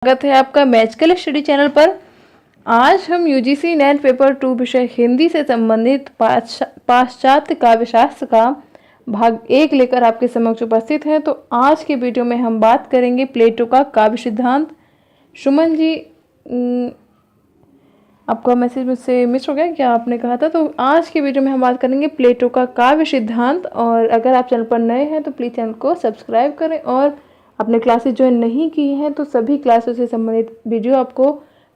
स्वागत है आपका मैजिकल स्टडी चैनल पर। आज हम यूजीसी नेट पेपर 2 विषय हिंदी से संबंधित पाश्चात्य काव्यशास्त्र का भाग 1 लेकर आपके समक्ष उपस्थित हैं। तो आज के वीडियो में हम बात करेंगे प्लेटो का काव्य सिद्धांत। सुमन जी, आपका मैसेज मुझसे मिस हो गया क्या? आपने कहा था। तो आज के वीडियो में हम बात करेंगे प्लेटो का काव्य सिद्धांत। और अगर आप चैनल पर नए हैं तो प्लीज़ चैनल को सब्सक्राइब करें और अपने क्लासेस ज्वाइन नहीं की हैं तो सभी क्लासेस से संबंधित वीडियो आपको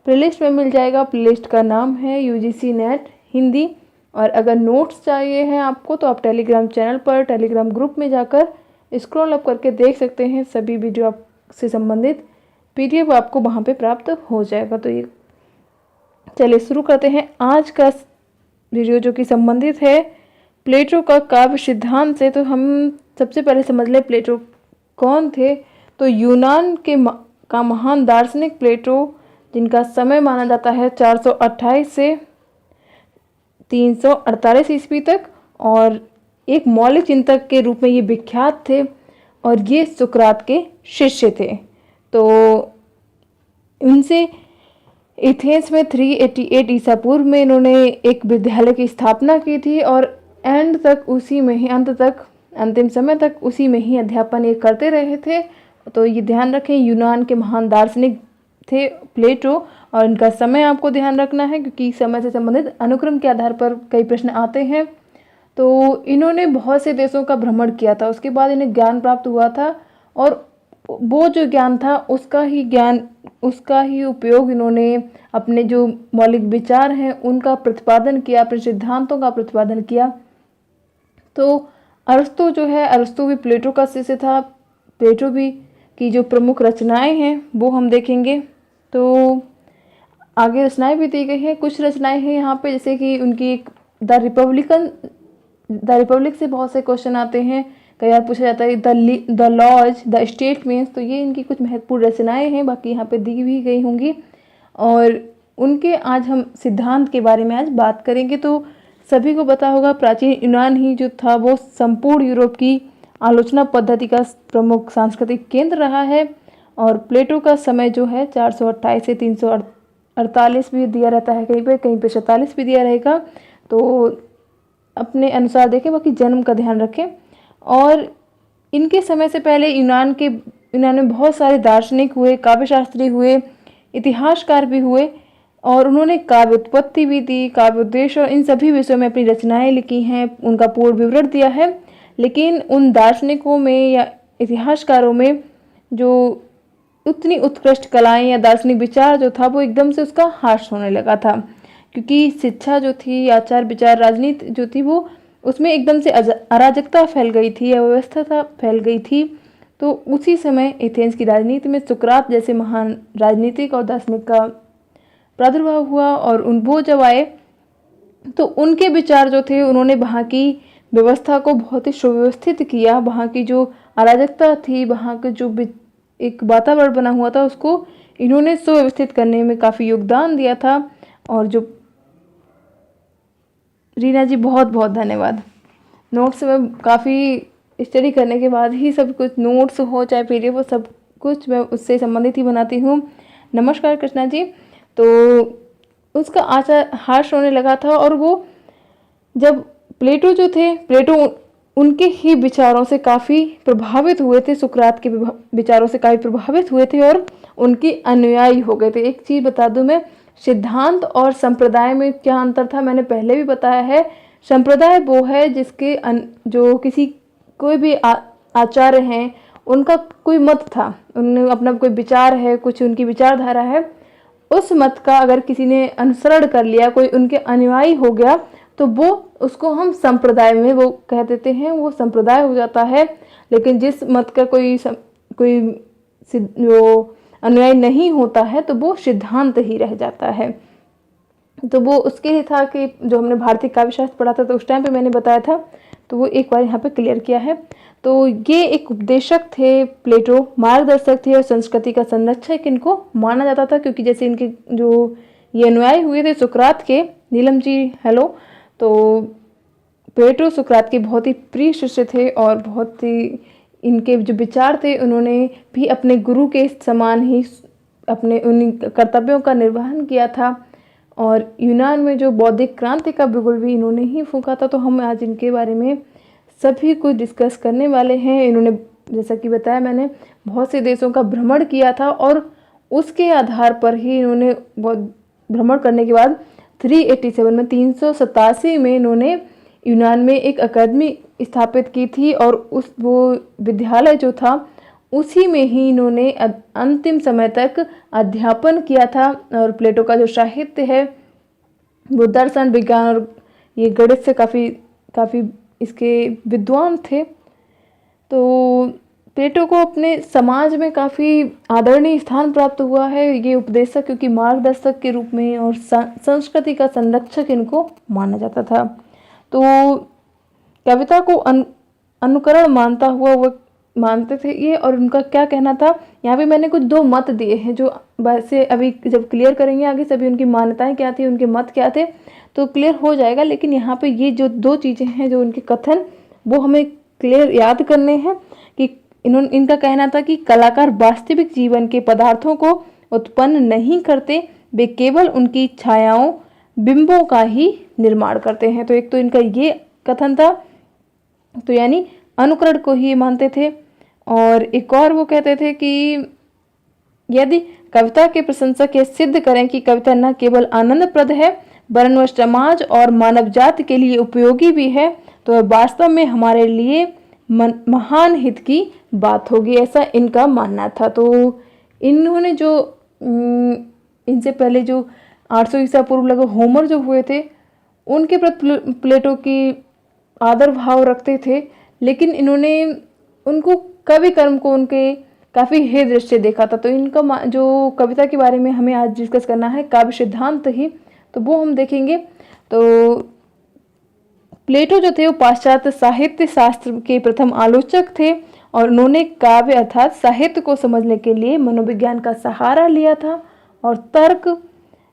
प्लेलिस्ट में मिल जाएगा। प्लेलिस्ट का नाम है यूजीसी नेट हिंदी। और अगर नोट्स चाहिए हैं आपको तो आप टेलीग्राम चैनल पर टेलीग्राम ग्रुप में जाकर स्क्रॉल अप करके देख सकते हैं। सभी वीडियो आप से संबंधित पीडीएफ आपको वहाँ पे प्राप्त हो जाएगा। तो ये चलिए शुरू करते हैं आज का वीडियो जो कि संबंधित है प्लेटो का काव्य सिद्धांत से। तो हम सबसे पहले समझ लें प्लेटो कौन थे। तो यूनान का महान दार्शनिक प्लेटो, जिनका समय माना जाता है 428 से 348 ईस्वी तक, और एक मौलिक चिंतक के रूप में ये विख्यात थे और ये सुकरात के शिष्य थे। तो इनसे एथेंस में 388 ईसा पूर्व में इन्होंने एक विद्यालय की स्थापना की थी और अंतिम समय तक उसी में ही अध्यापन ये करते रहे थे। तो ये ध्यान रखें, यूनान के महान दार्शनिक थे प्लेटो, और इनका समय आपको ध्यान रखना है क्योंकि समय से संबंधित अनुक्रम के आधार पर कई प्रश्न आते हैं। तो इन्होंने बहुत से देशों का भ्रमण किया था, उसके बाद इन्हें ज्ञान प्राप्त हुआ था और वो जो ज्ञान था उसका ही उपयोग इन्होंने अपने जो मौलिक विचार हैं उनका प्रतिपादन किया, अपने सिद्धांतों का प्रतिपादन किया। तो अरस्तु भी प्लेटो का शिष्य था। प्लेटो भी की जो प्रमुख रचनाएं हैं वो हम देखेंगे। तो आगे रचनाएं भी दी गई हैं। कुछ रचनाएं हैं यहाँ पे, जैसे कि उनकी एक द रिपब्लिक से बहुत से क्वेश्चन आते हैं। कई बार पूछा जाता है द लॉज, द स्टेटमेंट्स। तो ये इनकी कुछ महत्वपूर्ण रचनाएं हैं, बाकी यहाँ पे दी भी गई होंगी और उनके आज हम सिद्धांत के बारे में आज बात करेंगे। तो सभी को पता होगा प्राचीन यूनान ही जो था वो संपूर्ण यूरोप की आलोचना पद्धति का प्रमुख सांस्कृतिक केंद्र रहा है। और प्लेटो का समय जो है 428 से 348 भी दिया रहता है, कहीं पे 47 भी दिया रहेगा। तो अपने अनुसार देखें, बाकी जन्म का ध्यान रखें। और इनके समय से पहले यूनान में बहुत सारे दार्शनिक हुए, काव्यशास्त्री हुए, इतिहासकार भी हुए और उन्होंने काव्य उत्पत्ति भी दी, काव्य उद्देश्य और इन सभी विषयों में अपनी रचनाएं लिखी हैं, उनका पूर्ण विवरण दिया है। लेकिन उन दार्शनिकों में या इतिहासकारों में जो उतनी उत्कृष्ट कलाएं या दार्शनिक विचार जो था वो एकदम से उसका ह्रास होने लगा था, क्योंकि शिक्षा जो थी, आचार विचार, राजनीति जो थी वो उसमें एकदम से अराजकता फैल गई थी, अव्यवस्था फैल गई थी। तो उसी समय एथेंस की राजनीति में सुकरात जैसे महान राजनीतिक और दार्शनिक का प्रादुर्भाव हुआ और वो जब आए तो उनके विचार जो थे उन्होंने वहाँ की व्यवस्था को बहुत ही सुव्यवस्थित किया। वहाँ की जो अराजकता थी, वहाँ के जो एक वातावरण बना हुआ था उसको इन्होंने सुव्यवस्थित करने में काफ़ी योगदान दिया था। और जो रीना जी, बहुत बहुत धन्यवाद। नोट्स में काफ़ी स्टडी करने के बाद ही सब कुछ, नोट्स हो चाहे पीडीएफ हो, सब कुछ मैं उससे संबंधित ही बनाती हूँ। नमस्कार कृष्णा जी। तो उसका आचार ह्रास होने लगा था और वो जब प्लेटो उनके ही विचारों से काफ़ी प्रभावित हुए थे, सुकरात के विचारों से काफ़ी प्रभावित हुए थे और उनके अनुयायी हो गए थे। एक चीज़ बता दूं मैं, सिद्धांत और संप्रदाय में क्या अंतर था मैंने पहले भी बताया है। संप्रदाय वो है जिसके जो कोई भी आचार्य हैं उनका कोई मत था, उन्हें अपना कोई विचार है, कुछ उनकी विचारधारा है, उस मत का अगर किसी ने अनुसरण कर लिया, कोई उनके अनुयायी हो गया तो वो उसको हम संप्रदाय में वो कह देते हैं, वो संप्रदाय हो जाता है। लेकिन जिस मत का कोई अनुयायी नहीं होता है तो वो सिद्धांत ही रह जाता है। तो वो उसके लिए था कि जो हमने भारतीय काव्यशास्त्र पढ़ा था तो उस टाइम पे मैंने बताया था, तो वो एक बार यहाँ पे क्लियर किया है। तो ये एक उपदेशक थे प्लेटो, मार्गदर्शक थे और संस्कृति का संरक्षक इनको माना जाता था, क्योंकि जैसे इनके जो ये अनुयायी हुए थे सुकरात के, नीलम जी हेलो, तो प्लेटो सुकरात के बहुत ही प्रिय शिष्य थे और बहुत ही इनके जो विचार थे उन्होंने भी अपने गुरु के समान ही अपने उन कर्तव्यों का निर्वहन किया था। और यूनान में जो बौद्धिक क्रांति का बिगुल भी इन्होंने ही फूंका था। तो हम आज इनके बारे में सभी कुछ डिस्कस करने वाले हैं। इन्होंने, जैसा कि बताया मैंने, बहुत से देशों का भ्रमण किया था और उसके आधार पर ही इन्होंने भ्रमण करने के बाद 387 में 387 में इन्होंने यूनान में एक अकादमी स्थापित की थी। और वो विद्यालय जो था उसी में ही इन्होंने अंतिम समय तक अध्यापन किया था। और प्लेटो का जो साहित्य है वो दर्शन, विज्ञान और ये गणित से काफ़ी इसके विद्वान थे। तो प्लेटो को अपने समाज में काफ़ी आदरणीय स्थान प्राप्त हुआ है। ये उपदेशक क्योंकि मार्गदर्शक के रूप में और संस्कृति का संरक्षक इनको माना जाता था। तो कविता को अनुकरण मानता हुआ वो मानते थे ये। और उनका क्या कहना था, यहाँ पे मैंने कुछ 2 मत दिए हैं जो वैसे अभी जब क्लियर करेंगे आगे सभी उनकी मान्यताएं क्या थी, उनके मत क्या थे, तो क्लियर हो जाएगा। लेकिन यहाँ पे ये जो 2 चीज़ें हैं जो उनके कथन, वो हमें क्लियर याद करने हैं कि इनका कहना था कि कलाकार वास्तविक जीवन के पदार्थों को उत्पन्न नहीं करते, वे केवल उनकी छायाओं, बिंबों का ही निर्माण करते हैं। तो एक तो इनका ये कथन था, तो यानी अनुकरण को ही मानते थे। और एक और वो कहते थे कि यदि कविता के प्रशंसक ये सिद्ध करें कि कविता न केवल आनंदप्रद है वरन वह समाज और मानव जाति के लिए उपयोगी भी है, तो वह वास्तव में हमारे लिए महान हित की बात होगी, ऐसा इनका मानना था। तो इन्होंने जो इनसे पहले जो 800 ईसा पूर्व लगभग होमर जो हुए थे उनके प्रति प्लेटो की आदर भाव रखते थे। लेकिन इन्होंने उनको कवि कर्म को उनके काफ़ी हे दृष्टि देखा था। तो इनका जो कविता के बारे में हमें आज डिस्कस करना है काव्य सिद्धांत ही, तो वो हम देखेंगे। तो प्लेटो जो थे वो पाश्चात्य साहित्य शास्त्र के प्रथम आलोचक थे और उन्होंने काव्य अर्थात साहित्य को समझने के लिए मनोविज्ञान का सहारा लिया था और तर्क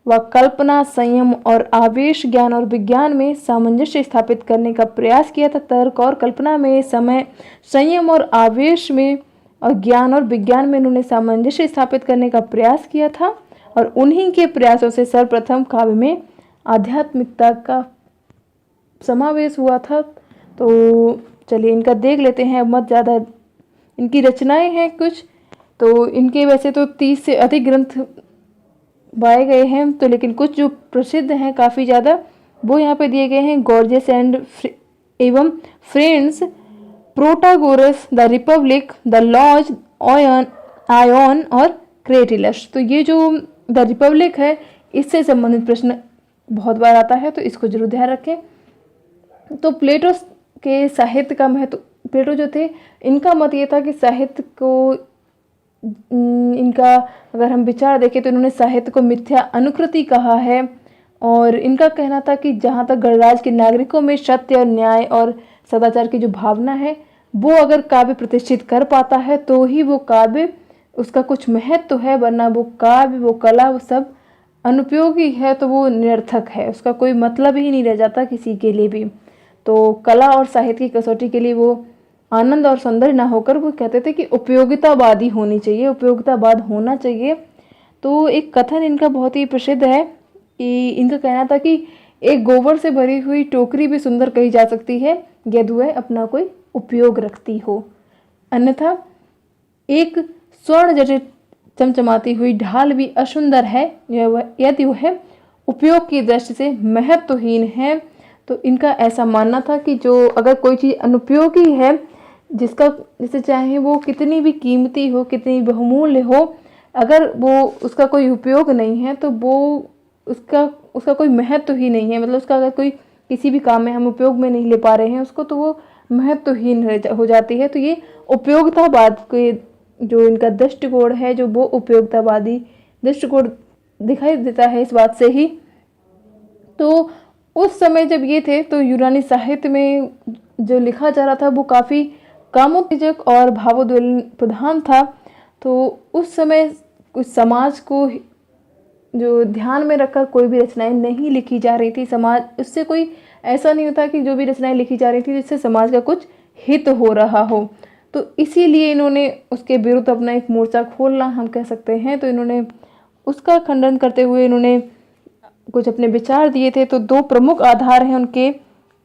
व कल्पना, संयम और आवेश, ज्ञान और विज्ञान में सामंजस्य स्थापित करने का प्रयास किया था। तर्क और कल्पना में, संयम और आवेश में और ज्ञान और विज्ञान में उन्होंने सामंजस्य स्थापित करने का प्रयास किया था। और उन्हीं के प्रयासों से सर्वप्रथम काव्य में आध्यात्मिकता का समावेश हुआ था। तो चलिए इनका देख लेते हैं, मत ज़्यादा इनकी रचनाएं हैं कुछ। तो इनके वैसे तो 30 से अधिक ग्रंथ पाए गए हैं, तो लेकिन कुछ जो प्रसिद्ध हैं काफ़ी ज़्यादा वो यहाँ पे दिए गए हैं। गॉर्जियस एंड एवं फ्रेंड्स, Protagoras, the Republic, the Laws, Ion और क्रेटिलस। तो ये जो द रिपब्लिक है इससे संबंधित प्रश्न बहुत बार आता है, तो इसको जरूर ध्यान रखें। तो प्लेटो के साहित्य का महत्व, प्लेटो जो थे इनका मत ये था कि साहित्य को, इनका अगर हम विचार देखें तो इन्होंने साहित्य को मिथ्या अनुकृति कहा है। और इनका कहना था कि जहाँ तक गणराज्य के नागरिकों में सत्य और न्याय और सदाचार की जो भावना है वो अगर काव्य प्रतिष्ठित कर पाता है तो ही वो काव्य, उसका कुछ महत्व है, वरना वो काव्य, वो कला, वो सब अनुपयोगी है, तो वो निरर्थक है, उसका कोई मतलब ही नहीं रह जाता किसी के लिए भी। तो कला और साहित्य की कसौटी के लिए वो आनंद और सौंदर्य ना होकर वो कहते थे कि उपयोगितावादी होनी चाहिए, उपयोगितावाद होना चाहिए। तो एक कथन इनका बहुत ही प्रसिद्ध है कि इनका कहना था कि एक गोबर से भरी हुई टोकरी भी सुंदर कही जा सकती है यदि वह अपना कोई उपयोग रखती हो, अन्यथा एक स्वर्ण जटित चमचमाती हुई ढाल भी असुंदर है यदि वह उपयोग की दृष्टि से महत्वहीन है। तो इनका ऐसा मानना था कि जो अगर कोई चीज़ अनुपयोगी है, जिसका जिसे चाहे वो कितनी भी कीमती हो, कितनी बहुमूल्य हो, अगर वो उसका कोई उपयोग नहीं है तो वो उसका कोई महत्व ही नहीं है। मतलब उसका अगर कोई किसी भी काम में हम उपयोग में नहीं ले पा रहे हैं उसको, तो वो महत्वहीन हो जाती है। तो ये उपयोगितावाद के जो इनका दृष्टिकोण है, जो वो उपयोगितावादी दृष्टिकोण दिखाई देता है इस बात से ही। तो उस समय जब ये थे तो यूनानी साहित्य में जो लिखा जा रहा था वो काफ़ी कामोत्तेजक और भावोद्वेलन प्रधान था। तो उस समय कुछ समाज को जो ध्यान में रखकर कोई भी रचनाएं नहीं लिखी जा रही थी। समाज, उससे कोई ऐसा नहीं होता कि जो भी रचनाएं लिखी जा रही थी जिससे समाज का कुछ हित हो रहा हो। तो इसीलिए इन्होंने उसके विरुद्ध अपना एक मोर्चा खोलना हम कह सकते हैं। तो इन्होंने उसका खंडन करते हुए इन्होंने कुछ अपने विचार दिए थे। तो दो प्रमुख आधार हैं उनके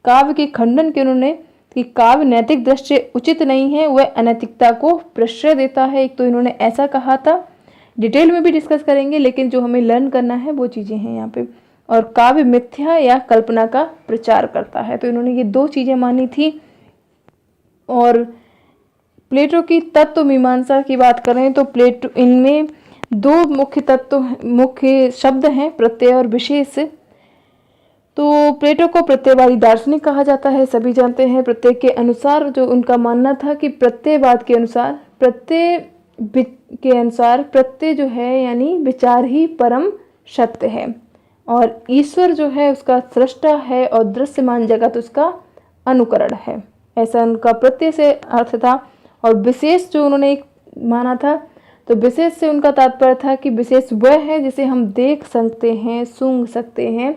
काव्य के खंडन के उन्होंने, कि काव्य नैतिक दृष्टि से उचित नहीं है, वह अनैतिकता को प्रश्रय देता है। एक तो इन्होंने ऐसा कहा था, डिटेल में भी डिस्कस करेंगे, लेकिन जो हमें लर्न करना है वो चीज़ें हैं यहाँ पे। और काव्य मिथ्या या कल्पना का प्रचार करता है। तो इन्होंने ये दो चीज़ें मानी थी। और प्लेटो की तत्व मीमांसा की बात करें तो प्लेटो, इनमें दो मुख्य शब्द हैं, प्रत्यय और विशेष। तो प्लेटो को प्रत्ययवादी दार्शनिक कहा जाता है, सभी जानते हैं। प्रत्यय के अनुसार जो उनका मानना था कि प्रत्ययवाद के अनुसार प्रत्यय जो है यानी विचार ही परम सत्य है, और ईश्वर जो है उसका सृष्टा है, और दृश्यमान जगत उसका अनुकरण है। ऐसा उनका प्रत्यय से अर्थ था। और विशेष जो उन्होंने एक माना था, तो विशेष से उनका तात्पर्य था कि विशेष वह है जिसे हम देख सकते हैं, सूंघ सकते हैं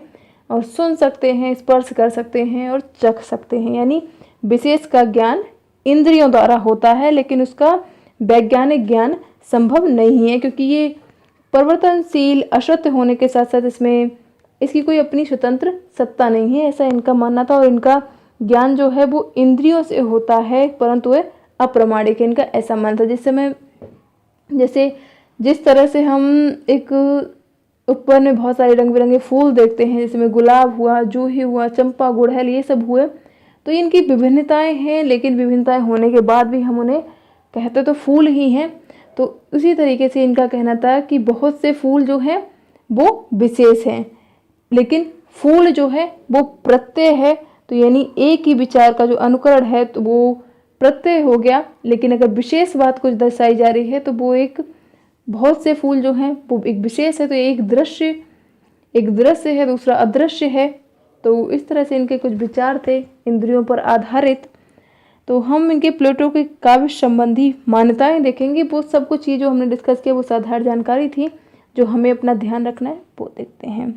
और सुन सकते हैं, स्पर्श कर सकते हैं और चख सकते हैं। यानी विशेष का ज्ञान इंद्रियों द्वारा होता है, लेकिन उसका वैज्ञानिक ज्ञान संभव नहीं है, क्योंकि ये परिवर्तनशील अशुद्ध होने के साथ साथ इसकी कोई अपनी स्वतंत्र सत्ता नहीं है, ऐसा इनका मानना था। और इनका ज्ञान जो है वो इंद्रियों से होता है, परंतु वह अप्रामाणिक है, इनका ऐसा मानना था। जिस तरह से हम एक ऊपर में बहुत सारे रंग बिरंगे फूल देखते हैं, जिसमें गुलाब हुआ, जूही हुआ, चंपा, गुड़हल, ये सब हुए, तो इनकी विभिन्नताएं हैं, लेकिन विभिन्नताएं होने के बाद भी हम उन्हें कहते तो फूल ही हैं। तो उसी तरीके से इनका कहना था कि बहुत से फूल जो हैं वो विशेष हैं, लेकिन फूल जो है वो प्रत्यय है। तो यानी एक ही विचार का जो अनुकरण है तो वो प्रत्यय हो गया, लेकिन अगर विशेष बात कुछ दर्शाई जा रही है तो वो एक, बहुत से फूल जो हैं वो एक विशेष है। तो एक दृश्य है, दूसरा अदृश्य है। तो इस तरह से इनके कुछ विचार थे इंद्रियों पर आधारित। तो हम इनके प्लेटो के काव्य संबंधी मान्यताएं देखेंगे। वो सब कुछ चीज़ जो हमने डिस्कस किया वो साधारण जानकारी थी, जो हमें अपना ध्यान रखना है वो देखते हैं।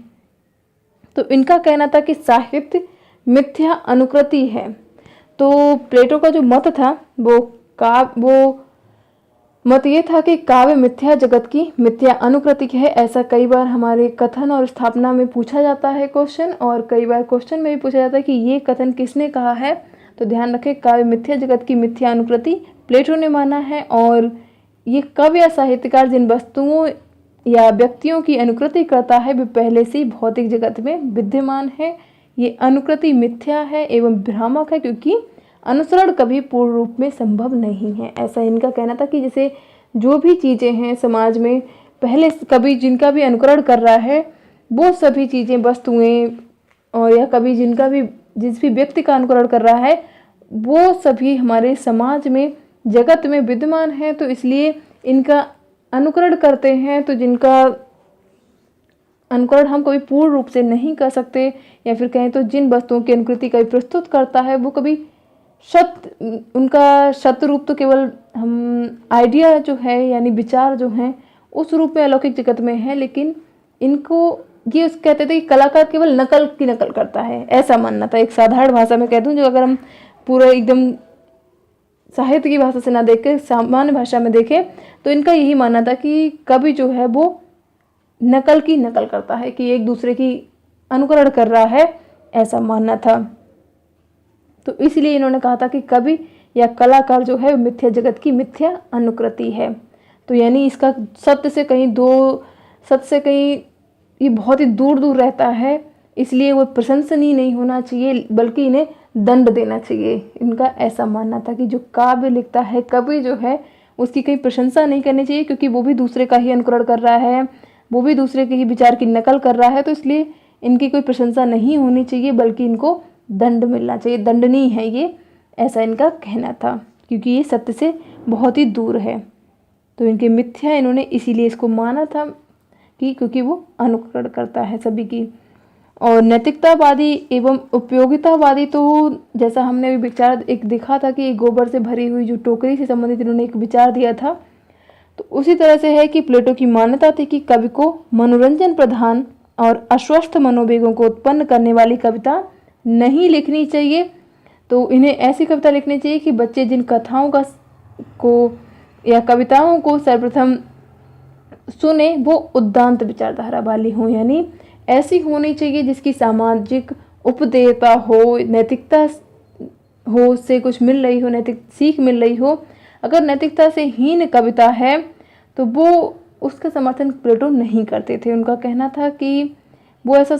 तो इनका कहना था कि साहित्य मिथ्या अनुकृति है। तो प्लेटो का जो मत था वो मत ये था कि काव्य मिथ्या जगत की मिथ्या अनुकृति है। ऐसा कई बार हमारे कथन और स्थापना में पूछा जाता है क्वेश्चन, और कई बार क्वेश्चन में भी पूछा जाता है कि ये कथन किसने कहा है। तो ध्यान रखें, काव्य मिथ्या जगत की मिथ्या अनुकृति प्लेटो ने माना है। और ये कवि या साहित्यकार जिन वस्तुओं या व्यक्तियों की अनुकृति करता है वे पहले से भौतिक जगत में विद्यमान है। ये अनुकृति मिथ्या है एवं भ्रामक है, क्योंकि अनुसरण कभी पूर्ण रूप में संभव नहीं है। ऐसा इनका कहना था कि जैसे जो भी चीज़ें हैं समाज में पहले कभी जिनका भी अनुकरण कर रहा है, वो सभी चीज़ें, वस्तुएं, और या कभी जिस भी व्यक्ति का अनुकरण कर रहा है वो सभी हमारे समाज में, जगत में विद्यमान है। तो इसलिए इनका अनुकरण करते हैं। तो जिनका अनुकरण हम कभी पूर्ण रूप से नहीं कर सकते, या फिर कहें तो जिन वस्तुओं की अनुकृति कभी प्रस्तुत करता है वो कभी उनका शत रूप तो केवल हम आइडिया जो है यानी विचार जो हैं उस रूप में अलौकिक जगत में है, लेकिन इनको ये कहते थे कि कलाकार केवल नकल करता है, ऐसा मानना था। एक साधारण भाषा में कह दूं, जो अगर हम पूरा एकदम साहित्य की भाषा से ना देख के सामान्य भाषा में देखें, तो इनका यही मानना था कि कवि जो है वो नकल करता है, कि एक दूसरे की अनुकरण कर रहा है, ऐसा मानना था। तो इसलिए इन्होंने कहा था कि कवि या कलाकार जो है मिथ्या जगत की मिथ्या अनुकृति है। तो यानी इसका सत्य से कहीं ये बहुत ही दूर रहता है, इसलिए वो प्रशंसनीय नहीं होना चाहिए, बल्कि इन्हें दंड देना चाहिए। इनका ऐसा मानना था कि जो काव्य लिखता है, कवि जो है, उसकी कहीं प्रशंसा नहीं करनी चाहिए, क्योंकि वो भी दूसरे का ही अनुकरण कर रहा है, वो भी दूसरे के ही विचार की नकल कर रहा है। तो इसलिए इनकी कोई प्रशंसा नहीं होनी चाहिए, बल्कि इनको दंड मिलना चाहिए, दंडनीय है ये, ऐसा इनका कहना था, क्योंकि ये सत्य से बहुत ही दूर है। तो इनके मिथ्या इन्होंने इसीलिए इसको माना था कि क्योंकि वो अनुकरण करता है सभी की। और नैतिकतावादी एवं उपयोगितावादी, तो जैसा हमने अभी विचार एक देखा था कि गोबर से भरी हुई जो टोकरी से संबंधित इन्होंने एक विचार दिया था, तो उसी तरह से है कि प्लेटो की मान्यता थी कि कवि को मनोरंजन प्रधान और अस्वस्थ मनोवेगों को उत्पन्न करने वाली कविता नहीं लिखनी चाहिए। तो इन्हें ऐसी कविता लिखनी चाहिए कि बच्चे जिन कथाओं को या कविताओं को सर्वप्रथम सुने वो उद्दांत विचारधारा वाली हो, यानी ऐसी होनी चाहिए जिसकी सामाजिक उपदेयता हो, नैतिकता हो, उससे कुछ मिल रही हो, नैतिक सीख मिल रही हो। अगर नैतिकता से हीन कविता है तो वो उसका समर्थन प्लेटो नहीं करते थे। उनका कहना था कि वो ऐसा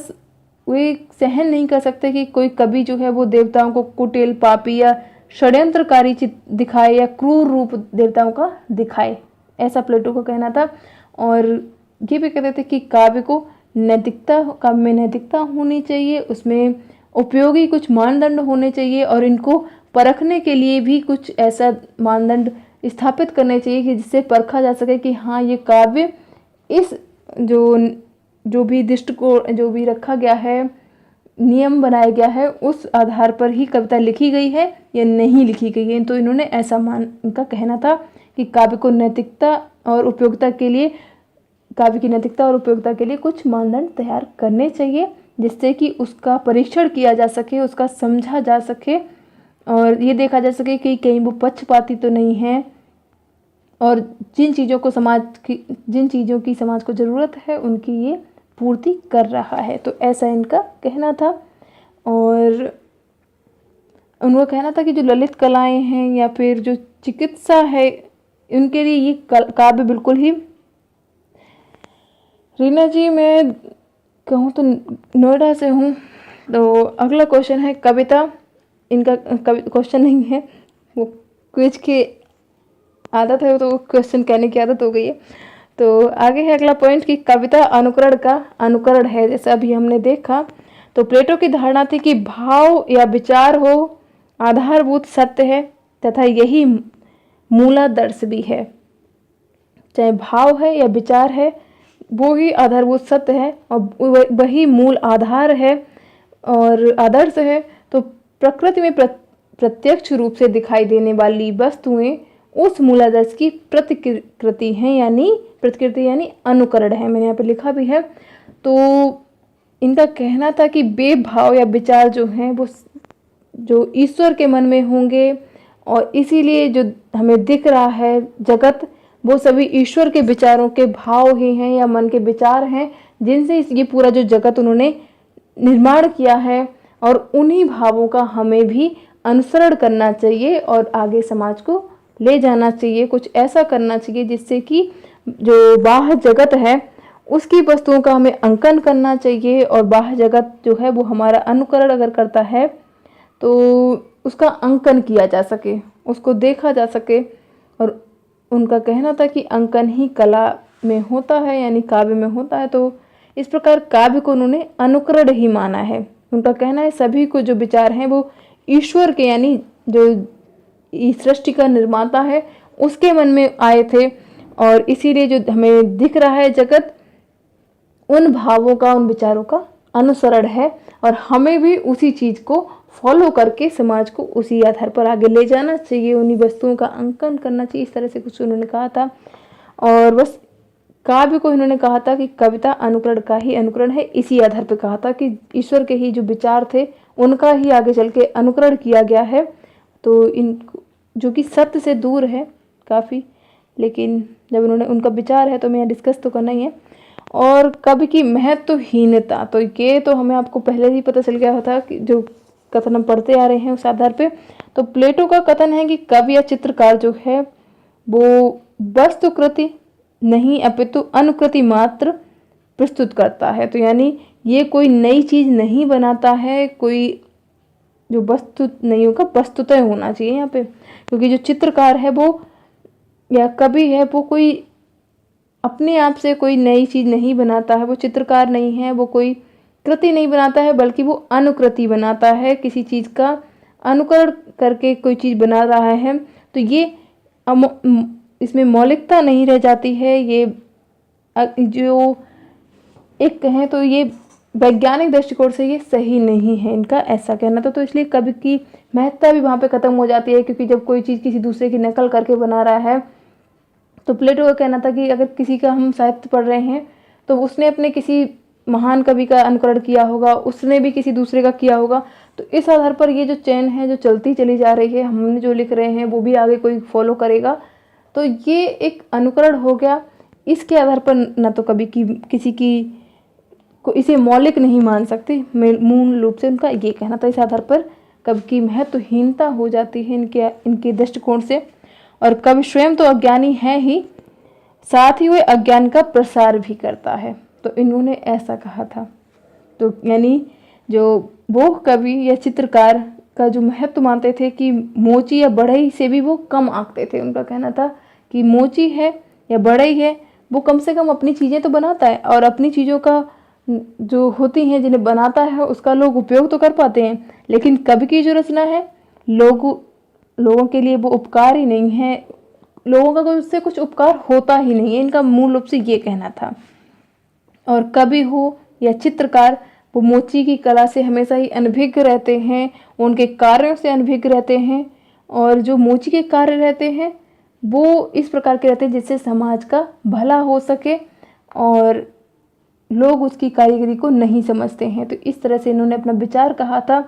वे सहन नहीं कर सकते कि कोई कवि जो है वो देवताओं को कुटिल, पापी या षड्यंत्रकारी दिखाए या क्रूर रूप देवताओं का दिखाए, ऐसा प्लेटो का कहना था। और ये भी कहते थे कि काव्य में नैतिकता होनी चाहिए, उसमें उपयोगी कुछ मानदंड होने चाहिए और इनको परखने के लिए भी कुछ ऐसा मानदंड स्थापित करने चाहिए कि जिससे परखा जा सके कि हाँ ये काव्य इस जो भी दृष्टिकोण जो भी रखा गया है, नियम बनाया गया है, उस आधार पर ही कविता लिखी गई है या नहीं लिखी गई है। तो इन्होंने ऐसा इनका कहना था कि काव्य की नैतिकता और उपयोगिता के लिए कुछ मानदंड तैयार करने चाहिए, जिससे कि उसका परीक्षण किया जा सके, उसका समझा जा सके और ये देखा जा सके कि कहीं वो पक्षपाती तो नहीं है और जिन चीज़ों की समाज को ज़रूरत है उनकी ये पूर्ति कर रहा है। तो ऐसा इनका कहना था। और उनका कहना था कि जो ललित कलाएं हैं या फिर जो चिकित्सा है, उनके लिए ये काव्य बिल्कुल ही, रीना जी मैं कहूँ तो नोएडा से हूँ। तो अगला क्वेश्चन है कविता, इनका क्वेश्चन नहीं है, वो क्विज की आदत है, तो क्वेश्चन कहने की आदत हो गई है। तो आगे है अगला पॉइंट कि कविता अनुकरण का अनुकरण है। जैसे अभी हमने देखा तो प्लेटो की धारणा थी कि भाव या विचार हो आधारभूत सत्य है तथा यही मूलादर्श भी है। चाहे भाव है या विचार है वो ही आधारभूत सत्य है और वही मूल आधार है और आदर्श है। तो प्रकृति में प्रत्यक्ष रूप से दिखाई देने वाली वस्तुएं उस मूलादर्श की प्रतिकृति यानी अनुकरण है। मैंने यहाँ पे लिखा भी है। तो इनका कहना था कि बेभाव या विचार जो हैं वो जो ईश्वर के मन में होंगे और इसीलिए जो हमें दिख रहा है जगत, वो सभी ईश्वर के विचारों के भाव ही हैं या मन के विचार हैं, जिनसे ये पूरा जो जगत उन्होंने निर्माण किया है और उन्हीं भावों का हमें भी अनुसरण करना चाहिए और आगे समाज को ले जाना चाहिए। कुछ ऐसा करना चाहिए जिससे कि जो बाह्य जगत है उसकी वस्तुओं का हमें अंकन करना चाहिए और बाह्य जगत जो है वो हमारा अनुकरण अगर करता है तो उसका अंकन किया जा सके, उसको देखा जा सके। और उनका कहना था कि अंकन ही कला में होता है यानी काव्य में होता है। तो इस प्रकार काव्य को उन्होंने अनुकरण ही माना है। उनका कहना है सभी को जो विचार हैं वो ईश्वर के यानी जो सृष्टि का निर्माता है उसके मन में आए थे और इसीलिए जो हमें दिख रहा है जगत उन भावों का, उन विचारों का अनुसरण है और हमें भी उसी चीज को फॉलो करके समाज को उसी आधार पर आगे ले जाना चाहिए, उन्हीं वस्तुओं का अंकन करना चाहिए। इस तरह से कुछ उन्होंने कहा था। और बस काव्य को इन्होंने कहा था कि कविता अनुकरण का ही अनुकरण है, इसी आधार पर कहा था कि ईश्वर के ही जो विचार थे उनका ही आगे चल के अनुकरण किया गया है। तो इन जो कि सत्य से दूर है काफ़ी, लेकिन जब उन्होंने उनका विचार है तो मैं डिस्कस तो करना ही है। और कवि की महत्वहीनता, तो ये तो हमें आपको पहले ही पता चल गया था कि जो कथन हम पढ़ते आ रहे हैं उस आधार पे। तो प्लेटो का कथन है कि कवि या चित्रकार जो है वो वस्तुकृति नहीं अपितु अनुकृति मात्र प्रस्तुत करता है। तो यानी ये कोई नई चीज नहीं बनाता है, कोई जो वस्तु नहीं होगा वस्तुतः होना चाहिए यहाँ पे, क्योंकि जो चित्रकार है वो या कवि है वो कोई अपने आप से कोई नई चीज नहीं बनाता है, वो चित्रकार नहीं है, वो कोई कृति नहीं बनाता है, बल्कि वो अनुकृति बनाता है, किसी चीज का अनुकरण करके कोई चीज बना रहा है। तो ये इसमें मौलिकता नहीं रह जाती है। ये जो एक कहें तो ये वैज्ञानिक दृष्टिकोण से ये सही नहीं है, इनका ऐसा कहना था। तो इसलिए कवि की महत्ता भी वहाँ पे ख़त्म हो जाती है, क्योंकि जब कोई चीज़ किसी दूसरे की नकल करके बना रहा है। तो प्लेटो का कहना था कि अगर किसी का हम साहित्य पढ़ रहे हैं तो उसने अपने किसी महान कवि का अनुकरण किया होगा, उसने भी किसी दूसरे का किया होगा। तो इस आधार पर ये जो चेन है जो चलती चली जा रही है, हमने जो लिख रहे हैं वो भी आगे कोई फॉलो करेगा। तो ये एक अनुकरण हो गया। इसके आधार पर ना तो कभी किसी की को इसे मौलिक नहीं मान सकते। मूल रूप से उनका ये कहना था। इस आधार पर कवि की महत्वहीनता हो जाती है इनके दृष्टिकोण से। और कवि स्वयं तो अज्ञानी है ही, साथ ही वह अज्ञान का प्रसार भी करता है। तो इन्होंने ऐसा कहा था। तो यानी जो वो कवि या चित्रकार का जो महत्व मानते थे कि मोची या बढ़ई से भी वो कम आंकते थे। उनका कहना था कि मोची है या बढ़ई है, वो कम से कम अपनी चीज़ें तो बनाता है, और अपनी चीज़ों का जो होती हैं जिन्हें बनाता है उसका लोग उपयोग तो कर पाते हैं, लेकिन कवि की जो रचना है लोगों के लिए वो उपकार ही नहीं है, लोगों का उससे कुछ उपकार होता ही नहीं है। इनका मूल रूप से ये कहना था। और कवि हो या चित्रकार, वो मोची की कला से हमेशा ही अनभिज्ञ रहते हैं, उनके कार्यों से अनभिज्ञ रहते हैं। और जो मोची के कार्य रहते हैं वो इस प्रकार के रहते हैं जिससे समाज का भला हो सके, और लोग उसकी कारीगरी को नहीं समझते हैं। तो इस तरह से इन्होंने अपना विचार कहा था।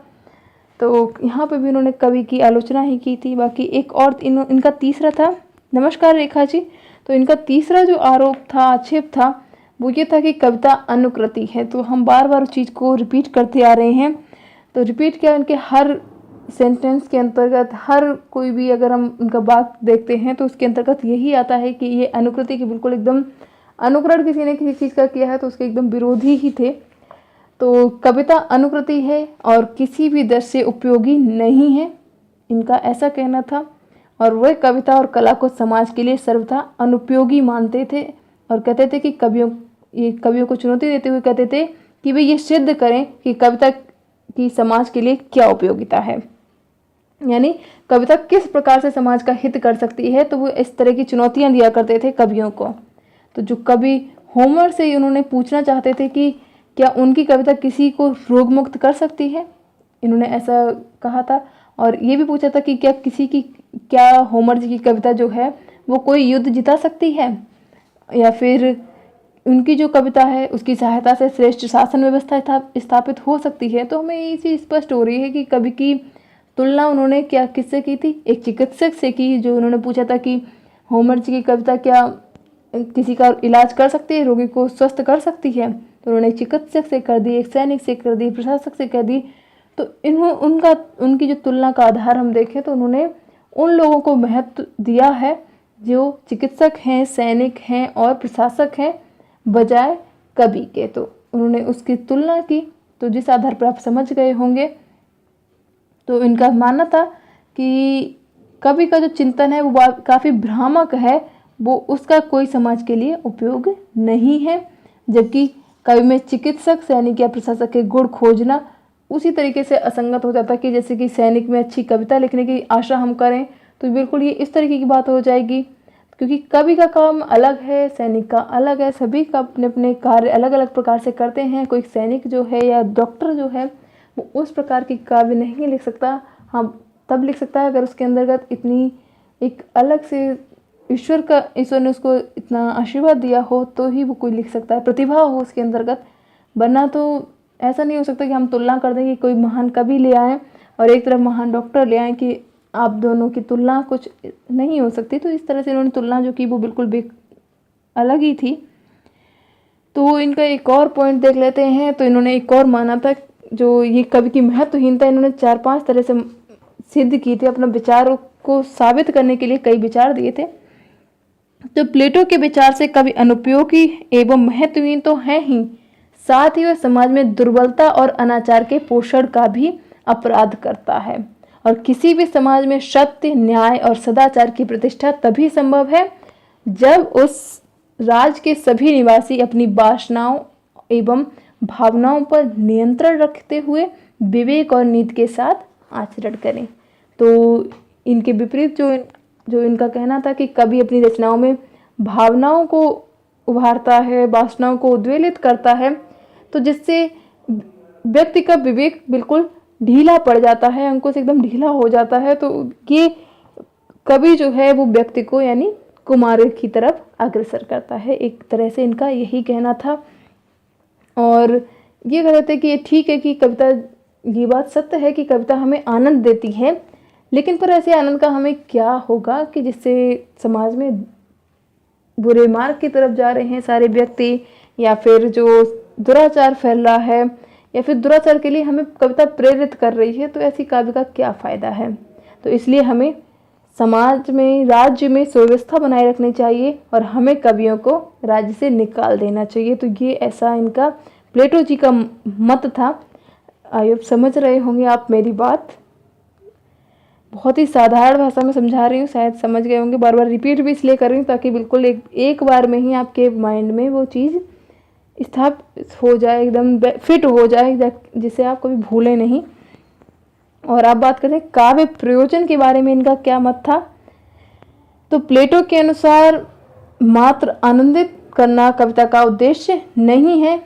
तो यहाँ पे भी उन्होंने कवि की आलोचना ही की थी। बाकी एक और इनका तीसरा था। नमस्कार रेखा जी। तो इनका तीसरा जो आरोप था, आक्षेप था, वो ये था कि कविता अनुकृति है। तो हम बार बार उस चीज़ को रिपीट करते आ रहे हैं। तो रिपीट क्या, उनके हर सेंटेंस के अंतर्गत, हर कोई भी अगर हम उनका बात देखते हैं तो उसके अंतर्गत यही आता है कि ये अनुकृति की बिल्कुल एकदम, अनुकरण किसी ने किसी चीज़ का किया है तो उसके एकदम विरोधी ही थे। तो कविता अनुकृति है और किसी भी दृष्टि से उपयोगी नहीं है, इनका ऐसा कहना था। और वह कविता और कला को समाज के लिए सर्वथा अनुपयोगी मानते थे, और कहते थे कि कवियों को चुनौती देते हुए कहते थे कि वे ये सिद्ध करें कि कविता की समाज के लिए क्या उपयोगिता है, यानी कविता किस प्रकार से समाज का हित कर सकती है। तो वो इस तरह की चुनौतियां दिया करते थे कवियों को। तो जो कवि होमर से उन्होंने पूछना चाहते थे कि क्या उनकी कविता किसी को रोग मुक्त कर सकती है, इन्होंने ऐसा कहा था। और ये भी पूछा था कि क्या होमर जी की कविता जो है वो कोई युद्ध जिता सकती है, या फिर उनकी जो कविता है उसकी सहायता से श्रेष्ठ शासन व्यवस्था स्थापित हो सकती है। तो हमें ये चीज़ स्पष्ट हो रही है कि कवि की तुलना उन्होंने क्या किससे की थी, एक चिकित्सक से की। जो उन्होंने पूछा था कि होमर जी की कविता क्या किसी का इलाज कर सकती है, रोगी को स्वस्थ कर सकती है, तो उन्होंने चिकित्सक से कर दी, एक सैनिक से कर दी, प्रशासक से कर दी। तो उनकी जो तुलना का आधार हम देखें तो उन्होंने उन लोगों को महत्व दिया है जो चिकित्सक हैं, सैनिक हैं और प्रशासक हैं, बजाय कवि के। तो उन्होंने उसकी तुलना की। तो जिस आधार पर आप समझ गए होंगे, तो इनका मानना था कि कवि का जो चिंतन है वो काफ़ी भ्रामक है, वो उसका कोई समाज के लिए उपयोग नहीं है। जबकि कवि में चिकित्सक, सैनिक या प्रशासक के गुण खोजना उसी तरीके से असंगत हो जाता है कि जैसे कि सैनिक में अच्छी कविता लिखने की आशा हम करें तो बिल्कुल ये इस तरीके की बात हो जाएगी, क्योंकि कवि का काम अलग है, सैनिक का अलग है। सभी का अपने अपने कार्य अलग अलग प्रकार से करते हैं। कोई सैनिक जो है या डॉक्टर जो है वो उस प्रकार की काव्य नहीं लिख सकता। हाँ, तब लिख सकता है अगर उसके अंतर्गत इतनी एक अलग से ईश्वर ने उसको इतना आशीर्वाद दिया हो तो ही वो कोई लिख सकता है, प्रतिभा हो उसके अंतर्गत। वरना तो ऐसा नहीं हो सकता कि हम तुलना कर दें कि कोई महान कवि ले आएँ और एक तरफ महान डॉक्टर ले आएँ, कि आप दोनों की तुलना कुछ नहीं हो सकती। तो इस तरह से इन्होंने तुलना जो की वो बिल्कुल अलग ही थी। तो इनका एक और पॉइंट देख लेते हैं। तो इन्होंने एक और माना था, जो ये कवि की महत्वहीनता इन्होंने 4-5 तरह से सिद्ध की थी। अपना विचारों को साबित करने के लिए कई विचार दिए थे। तो प्लेटो के विचार से कवि अनुपयोगी एवं महत्वहीन तो है ही, साथ ही वह समाज में दुर्बलता और अनाचार के पोषण का भी अपराध करता है। और किसी भी समाज में सत्य, न्याय और सदाचार की प्रतिष्ठा तभी संभव है जब उस राज के सभी निवासी अपनी वासनाओं एवं भावनाओं पर नियंत्रण रखते हुए विवेक और नीति के साथ आचरण करें। तो इनके विपरीत जो इनका कहना था कि कवि अपनी रचनाओं में भावनाओं को उभारता है, वासनाओं को उद्वेलित करता है, तो जिससे व्यक्ति का विवेक बिल्कुल ढीला पड़ जाता है, अंकुश एकदम ढीला हो जाता है। तो ये कवि जो है वो व्यक्ति को यानी कुमार की तरफ अग्रसर करता है। एक तरह से इनका यही कहना था। और ये कहते थे कि ये ठीक है कि कविता, ये बात सत्य है कि कविता हमें आनंद देती है, लेकिन पर ऐसे आनंद का हमें क्या होगा कि जिससे समाज में बुरे मार्ग की तरफ जा रहे हैं सारे व्यक्ति, या फिर जो दुराचार फैल रहा है, या फिर दुराचार के लिए हमें कविता प्रेरित कर रही है, तो ऐसी काव्य का क्या फ़ायदा है। तो इसलिए हमें समाज में, राज्य में सुव्यवस्था बनाए रखनी चाहिए और हमें कवियों को राज्य से निकाल देना चाहिए। तो ये ऐसा इनका प्लेटो जी का मत था। आप समझ रहे होंगे आप मेरी बात, बहुत ही साधारण भाषा में समझा रही हूँ, शायद समझ गए होंगे। बार बार रिपीट भी इसलिए कर रही हूँ ताकि बिल्कुल एक बार में ही आपके माइंड में वो चीज़ स्थापित हो जाए, एकदम फिट हो जाए, जिसे आप कभी भूलें नहीं। और आप बात करें काव्य प्रयोजन के बारे में, इनका क्या मत था। तो प्लेटो के अनुसार मात्र आनंदित करना कविता का उद्देश्य नहीं है।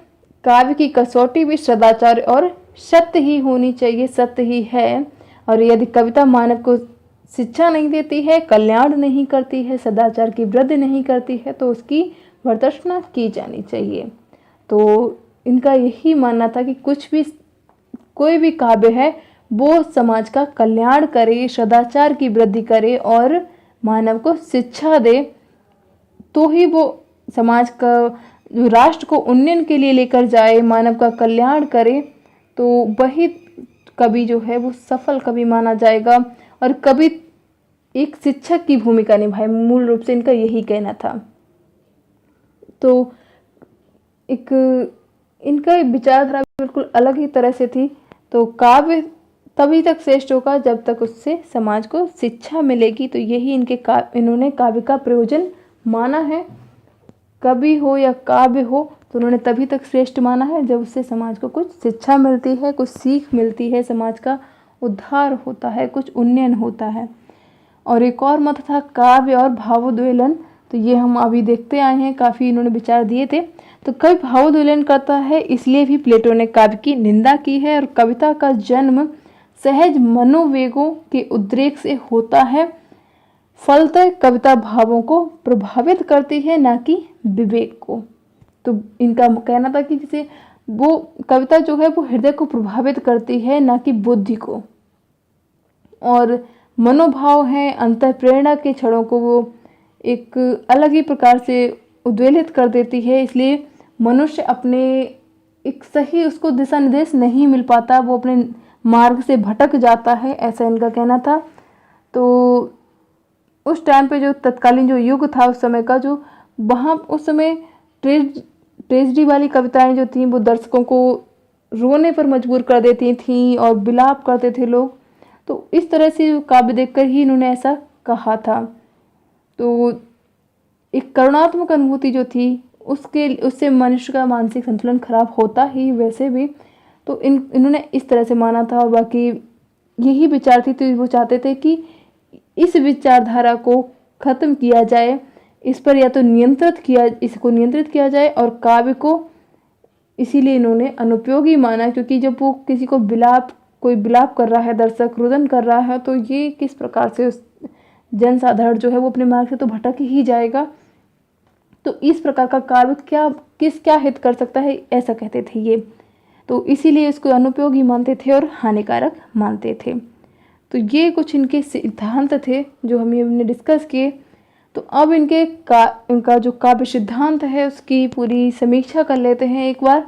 काव्य की कसौटी भी सदाचार और सत्य ही होनी चाहिए, सत्य ही है। और यदि कविता मानव को शिक्षा नहीं देती है, कल्याण नहीं करती है, सदाचार की वृद्धि नहीं करती है, तो उसकी भर्त्सना की जानी चाहिए। तो इनका यही मानना था कि कोई भी काव्य है वो समाज का कल्याण करे, सदाचार की वृद्धि करे और मानव को शिक्षा दे, तो ही वो समाज का, जो राष्ट्र को उन्नयन के लिए लेकर जाए, मानव का कल्याण करे, तो वही कवि जो है वो सफल कवि माना जाएगा। और कवि एक शिक्षक की भूमिका निभाए, मूल रूप से इनका यही कहना था। तो इनका विचारधारा बिल्कुल अलग ही तरह से थी। तो काव्य तभी तक श्रेष्ठ होगा जब तक उससे समाज को शिक्षा मिलेगी। तो यही इन्होंने काव्य का प्रयोजन माना है। कवि हो या काव्य हो, तो उन्होंने तभी तक श्रेष्ठ माना है जब उससे समाज को कुछ शिक्षा मिलती है, कुछ सीख मिलती है, समाज का उद्धार होता है, कुछ उन्नयन होता है। और एक और मत था काव्य और भावोद्वेलन। तो ये हम अभी देखते आए हैं, काफ़ी इन्होंने विचार दिए थे। तो कवि भावोद्वेलन करता है, इसलिए भी प्लेटो ने काव्य की निंदा की है। और कविता का जन्म सहज मनोवेगों के उद्रेक से होता है। फलतः कविता भावों को प्रभावित करती है, ना कि विवेक को। तो इनका कहना था कि जैसे वो कविता जो है वो हृदय को प्रभावित करती है, ना कि बुद्धि को। और मनोभाव है, अंतःप्रेरणा के क्षणों को वो एक अलग ही प्रकार से उद्वेलित कर देती है। इसलिए मनुष्य अपने एक सही उसको दिशा निर्देश नहीं मिल पाता, वो अपने मार्ग से भटक जाता है, ऐसा इनका कहना था। तो उस टाइम पे जो तत्कालीन जो युग था उस समय का, जो वहाँ उस समय ट्रेजेडी वाली कविताएं जो थीं वो दर्शकों को रोने पर मजबूर कर देती थीं और विलाप करते थे लोग। तो इस तरह से काव्य देखकर ही इन्होंने ऐसा कहा था। तो एक करुणात्मक अनुभूति जो थी उससे मनुष्य का मानसिक संतुलन खराब होता ही वैसे भी। तो इन्होंने इस तरह से माना था। और बाकी यही विचार थी, तो वो चाहते थे कि इस विचारधारा को खत्म किया जाए, इस पर या तो इसको नियंत्रित किया जाए। और काव्य को इसीलिए इन्होंने अनुपयोगी माना, क्योंकि जब वो कोई विलाप कर रहा है, दर्शक रुदन कर रहा है, तो ये किस प्रकार से उस जनसाधारण जो है वो अपने मार्ग से तो भटक ही जाएगा। तो इस प्रकार का काव्य क्या हित कर सकता है, ऐसा कहते थे ये। तो इसीलिए इसको अनुपयोगी मानते थे और हानिकारक मानते थे। तो ये कुछ इनके सिद्धांत थे जो हमने डिस्कस किए। तो अब इनका जो काव्य सिद्धांत है उसकी पूरी समीक्षा कर लेते हैं एक बार।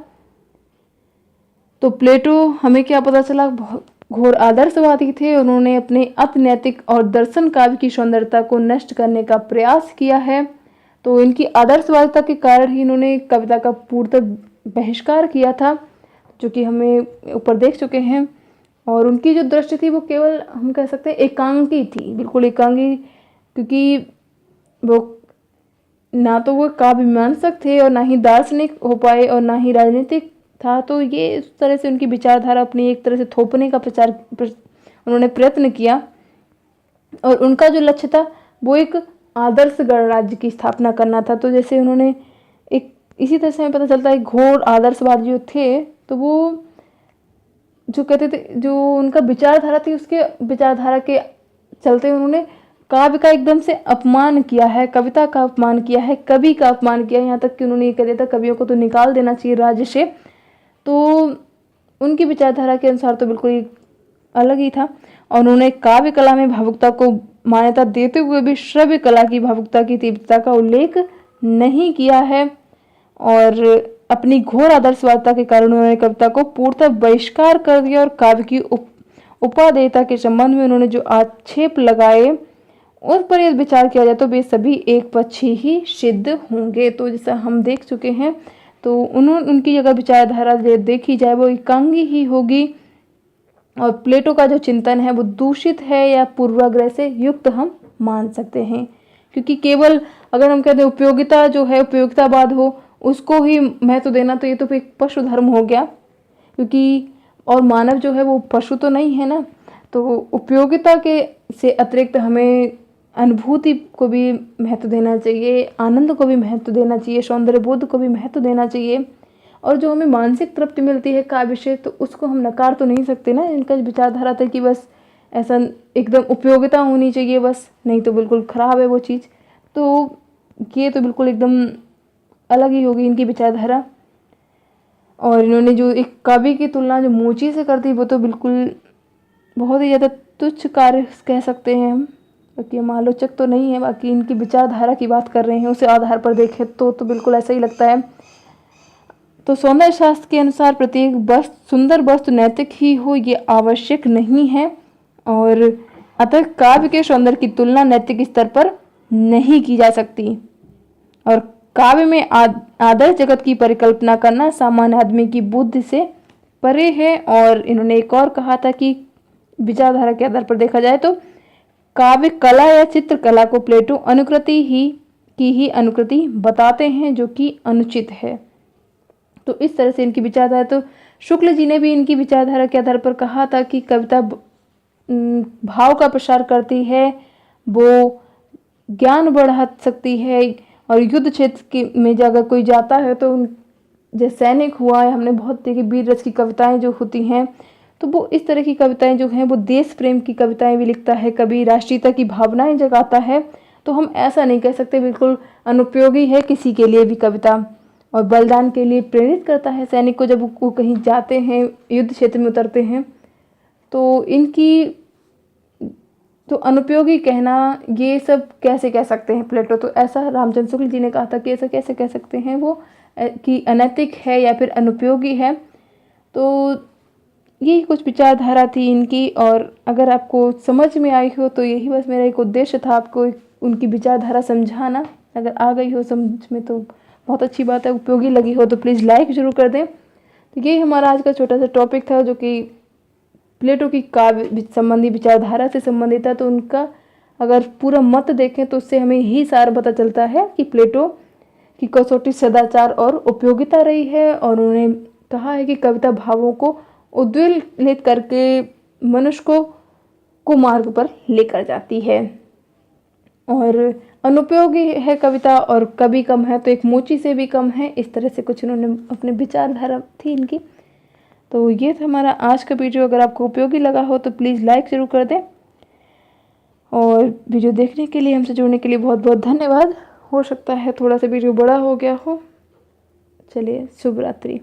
तो प्लेटो हमें क्या पता चला, घोर आदर्शवादी थे। उन्होंने अपने अनैतिक और दर्शन काव्य की सौंदर्यता को नष्ट करने का प्रयास किया है। तो इनकी आदर्शवादिता के कारण ही इन्होंने कविता का पूर्णतः बहिष्कार किया था, जो कि हमें ऊपर देख चुके हैं। और उनकी जो दृष्टि थी वो केवल हम कह सकते हैं एकांकी थी, बिल्कुल एकांकी, क्योंकि वो ना तो वो काव्य मीमांसक थे और ना ही दार्शनिक हो पाए और ना ही राजनीतिक था। तो ये इस तरह से उनकी विचारधारा अपनी एक तरह से थोपने का उन्होंने प्रयत्न किया। और उनका जो लक्ष्य था वो एक आदर्श गणराज्य की स्थापना करना था। तो जैसे उन्होंने इसी तरह से हमें पता चलता है घोर आदर्शवादी जो थे, तो वो जो कहते थे, जो उनका विचारधारा थी, उसके विचारधारा के चलते उन्होंने काव्य का एकदम से अपमान किया है, कविता का अपमान किया है, कवि का अपमान किया है। यहाँ तक कि उन्होंने ये कह दिया था कवियों को तो निकाल देना चाहिए राज्य से। तो उनकी विचारधारा के अनुसार तो बिल्कुल अलग ही था। और उन्होंने काव्य कला में भावुकता को मान्यता देते हुए भी श्रव्य कला की भावुकता की तीव्रता का उल्लेख नहीं किया है और अपनी घोर आदर्शवादिता के कारण उन्होंने कविता को पूर्णतः बहिष्कार कर दिया और काव्य की उपादेयता के संबंध में उन्होंने जो आक्षेप लगाए उस पर यदि विचार किया जाए तो वे सभी एक पक्षी ही सिद्ध होंगे। तो जैसा हम देख चुके हैं, तो उनकी अगर विचारधारा देखी जाए वो एकांगी ही होगी और प्लेटो का जो चिंतन है वो दूषित है या पूर्वाग्रह से युक्त हम मान सकते हैं, क्योंकि केवल अगर हम कहते हैं उपयोगिता जो है, उपयोगितावाद हो, उसको ही महत्व देना, तो ये तो एक पशु धर्म हो गया, क्योंकि और मानव जो है वो पशु तो नहीं है ना। तो उपयोगिता के से अतिरिक्त हमें अनुभूति को भी महत्व देना चाहिए, आनंद को भी महत्व देना चाहिए, सौंदर्य बोध को भी महत्व देना चाहिए, और जो हमें मानसिक तृप्ति मिलती है काव्य से, तो उसको हम नकार तो नहीं सकते ना। इनका विचारधारा था कि बस ऐसा एकदम उपयोगिता होनी चाहिए बस, नहीं तो बिल्कुल ख़राब है वो चीज़। तो ये तो बिल्कुल एकदम अलग ही होगी इनकी विचारधारा। और इन्होंने जो एक कवि की तुलना जो मोची से कर दी वो तो बिल्कुल बहुत ही ज़्यादा तुच्छ कार्य कह सकते हैं हम, बाकी हम आलोचक तो नहीं है, बाकी इनकी विचारधारा की बात कर रहे हैं, उसे आधार पर देखें तो बिल्कुल ऐसा ही लगता है। तो सौंदर्य शास्त्र के अनुसार प्रत्येक वस्तु, सुंदर वस्तु नैतिक ही हो ये आवश्यक नहीं है, और अतः काव्य के सौंदर्य की तुलना नैतिक स्तर पर नहीं की जा सकती, और काव्य में आदर्श जगत की परिकल्पना करना सामान्य आदमी की बुद्धि से परे है। और इन्होंने एक और कहा था कि विचारधारा के आधार पर देखा जाए तो काव्य कला या चित्रकला को प्लेटो अनुकृति ही अनुकृति बताते हैं, जो कि अनुचित है। तो इस तरह से इनकी विचारधारा, तो शुक्ल जी ने भी इनकी विचारधारा के आधार पर कहा था कि कविता भाव का प्रसार करती है, वो ज्ञान बढ़ा सकती है, और युद्ध क्षेत्र में अगर कोई जाता है तो जैसे सैनिक हुआ, हमने बहुत देखी वीर रस की कविताएं जो होती हैं, तो वो इस तरह की कविताएं जो हैं वो देश प्रेम की कविताएं भी लिखता है, कभी राष्ट्रीयता की भावनाएं जगाता है। तो हम ऐसा नहीं कह सकते बिल्कुल अनुपयोगी है किसी के लिए भी कविता, और बलिदान के लिए प्रेरित करता है सैनिक को जब वो कहीं जाते हैं, युद्ध क्षेत्र में उतरते हैं। तो इनकी तो अनुपयोगी कहना ये सब कैसे कह सकते हैं प्लेटो, तो ऐसा रामचंद्र शुक्ल जी ने कहा था कि ऐसा कैसे कह सकते हैं वो कि अनैतिक है या फिर अनुपयोगी है। तो यही कुछ विचारधारा थी इनकी, और अगर आपको समझ में आई हो तो यही बस मेरा एक उद्देश्य था, आपको उनकी विचारधारा समझाना। अगर आ गई हो समझ में तो बहुत अच्छी बात है, उपयोगी लगी हो तो प्लीज़ लाइक ज़रूर कर दें। तो यही हमारा आज का छोटा सा टॉपिक था, जो कि प्लेटो की काव्य संबंधी विचारधारा से संबंधित है। तो उनका अगर पूरा मत देखें तो उससे हमें यही सार पता चलता है कि प्लेटो की कसौटी सदाचार और उपयोगिता रही है, और उन्होंने कहा है कि कविता भावों को उद्वेलित करके मनुष्य को कुमार्ग पर लेकर जाती है, और अनुपयोगी है कविता, और कभी कम है तो एक मोची से भी कम है। इस तरह से कुछ उन्होंने अपने विचारधारा थी इनकी। तो ये था हमारा आज का वीडियो। अगर आपको उपयोगी लगा हो तो प्लीज़ लाइक ज़रूर कर दें, और वीडियो देखने के लिए, हमसे जुड़ने के लिए बहुत बहुत धन्यवाद। हो सकता है थोड़ा सा वीडियो बड़ा हो गया हो। चलिए, शुभ रात्रि।